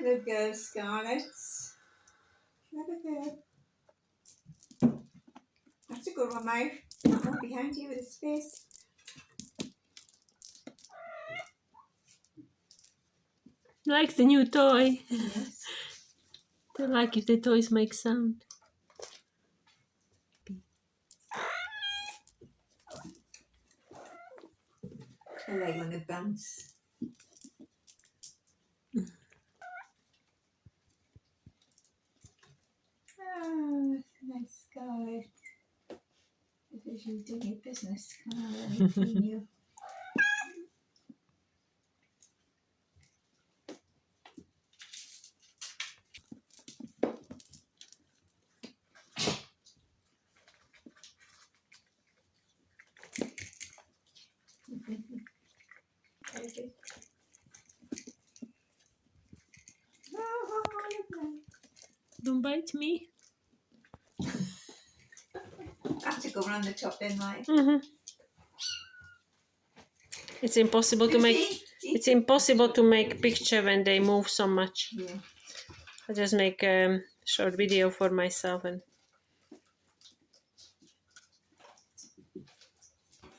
Good girl, Scarlett. Clever girl. That's a good one, mate. That one behind you with the space. Like the new toy. Yes. They like if the toys make sound. I like when they bounce. Oh, nice, Scarlett. This is you doing your business. Come on, let me clean you. Very good. Oh, look now. Don't bite me. Have to go around the top then, Mike. It's impossible to make. It's impossible to make picture when they move so much. Yeah. I just make a short video for myself and